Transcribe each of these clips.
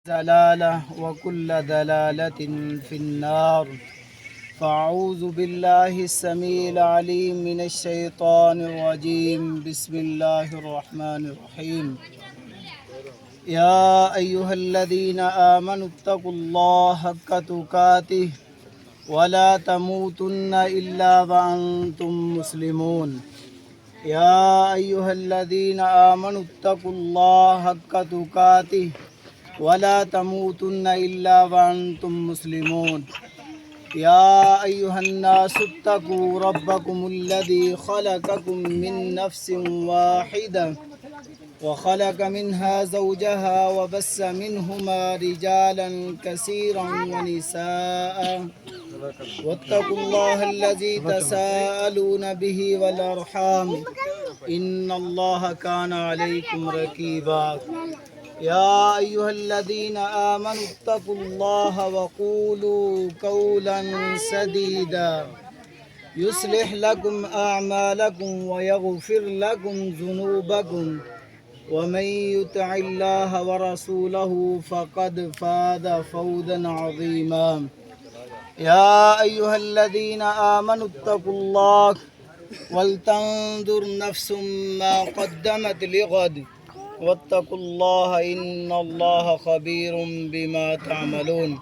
ضلالة وكل ضلالة في النار فأعوذ بالله السميع العليم من الشيطان الرجيم بسم الله الرحمن الرحيم يا أيها الذين آمنوا اتقوا الله حق تقاته ولا تموتن إلا وأنتم مسلمون يا أيها الذين آمنوا اتقوا الله حق تقاته ولا تموتن إلا وأنتم مسلمون يا أيها الناس اتقوا ربكم الذي خلقكم من نفس واحدة وخلق منها زوجها وبث منهما رجالا كثيرا ونساء واتقوا الله الذي تساءلون به والأرحام إن الله كان عليكم رقيبا يا أيها الذين آمنوا اتقوا الله وقولوا قولا سديدا يصلح لكم أعمالكم ويغفر لكم ذنوبكم ومن يطع الله ورسوله فقد فاز فوزا عظيما يا أيها الذين آمنوا اتقوا الله ولتنظر نفس ما قدمت لغد واتقوا الله إن الله خبير بما تعملون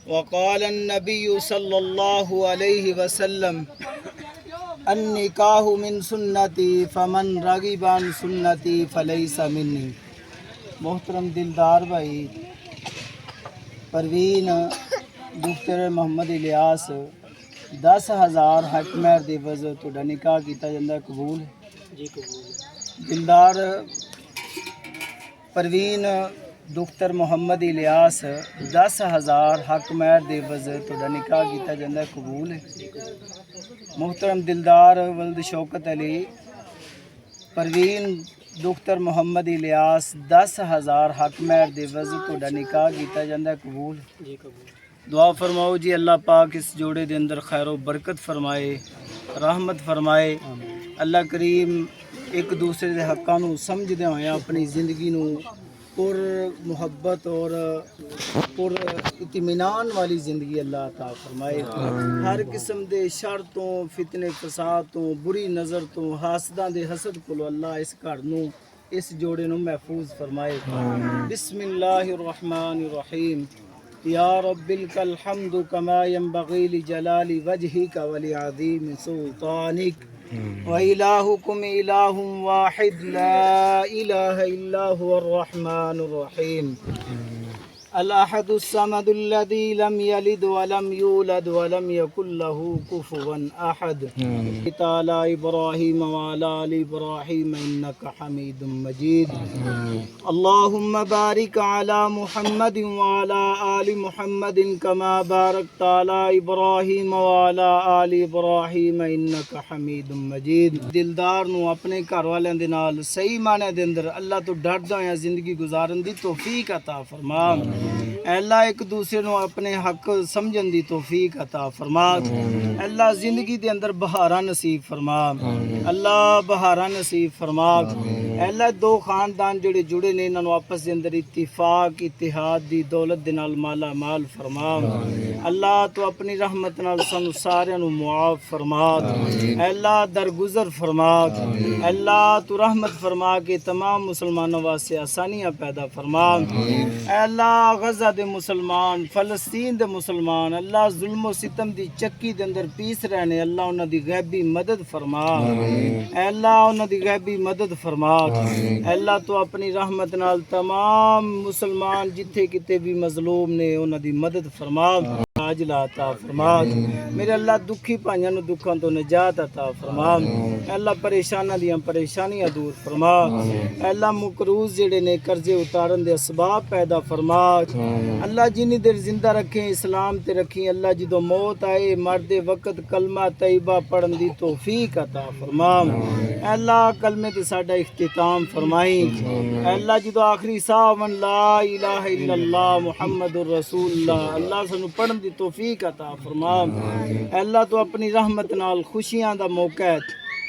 وقال النبي صلى الله عليه وسلم النکاح من سنتی فمن رغب عن سنتی فلیس منی। محترم دلدار بھائی پروین ڈاکٹر محمد الیاس 10,000 حق مہر دی وجہ تہاڈا نکاح کیتا جاندا قبول جی قبول دلدار پروین ڈاکٹر محمد الیاس 10,000 حق مہر دی وجہ تہاڈا نکاح کیتا جاندا قبول ہے۔ محترم دلدار ولد شوکت علی پروین ڈاکٹر محمد الیاس 10,000 حق مہر دی وجہ تہاڈا نکاح کیتا جاندا قبول جی قبول دعا فرماؤ جی اللہ پاک اس جوڑے دے اندر خیر و برکت فرمائے رحمت فرمائے اللہ کریم ایک دوسرے دے حقاں نو سمجھدے ہوئے اپنی زندگی نو پر محبت اور پر اطمینان والی زندگی اللہ عطا فرمائے ہر قسم دے شر تو فتنے فساد تو بری نظر تو حاسداں دے حسد کولو اللہ اس گھر نو اس جوڑے نو محفوظ فرمائے بسم اللہ الرحمن الرحیم یا رب لک الحمد کما ينبغي لجلال وجهك ولعظیم سلطانک وإلهكم إله واحد لا إله إلا هو الرحمن الرحيم الأحد الصمد الذي لم يلد ولم يولد ولم يكن له كفوا أحد تعالى إبراهيم وعلى آل إبراهيم إنك حميد مجيد اللهم بارك على محمد وعلى آل محمد كما باركت على إبراهيم وعلى آل إبراهيم إنك حميد مجيد دلدار نو اپنے گھر والوں دے نال صحیح معنی دے اندر اللہ تو ڈردا ہویا زندگی گزارن دی توفیق عطا فرما اللہ ایک دوسرے نو اپنے حق سمجھن دی توفیق عطا فرما اللہ زندگی دے اندر بہاراں نصیب فرما اللہ بہاراں نصیب فرما اللہ دو خاندان جڑے جڑے نے انہاں نو آپس دے اندر اتفاق اتحاد دی دولت دے نال مالا مال فرما اللہ تو اپنی رحمت نال سانو سارے نو معاف فرما اللہ درگزر فرما اللہ تو رحمت فرما کے تمام مسلمانوں واسطے آسانیاں پیدا فرما اللہ غزہ دے مسلمان فلسطین دے مسلمان اللہ ظلم و ستم دی چکی دے اندر پیس رہنے اللہ انہاں دی غیبی مدد فرما اللہ انہاں دی غیبی مدد فرما اللہ تو اپنی رحمت نال تمام مسلمان جتھے کتے بھی مظلوم نے انہاں دی مدد فرما عاجل عطا فرما میرے اللہ دکھی پائیاں نو دکھاں تو نجات عطا فرما اللہ پریشاناں دیاں پریشانیاں دور فرما اللہ مقروض جڑے نے قرضے اتارن دے اسباب پیدا فرما اللہ جنی دیر زندہ رکھیں اسلام تے رکھیں اللہ جدو موت آئے مرد وقت کلمہ طیبہ پڑھن دی توفیق عطا فرما اللہ کلمے تے ساڈا اختتام فرمائیں اللہ جدو آخری ساون لا الہ الا اللہ محمد الرسول اللہ اللہ سنو پڑھن دی توفیق عطا فرما اللہ تو اپنی رحمت نال خوشیاں دا موقع ہے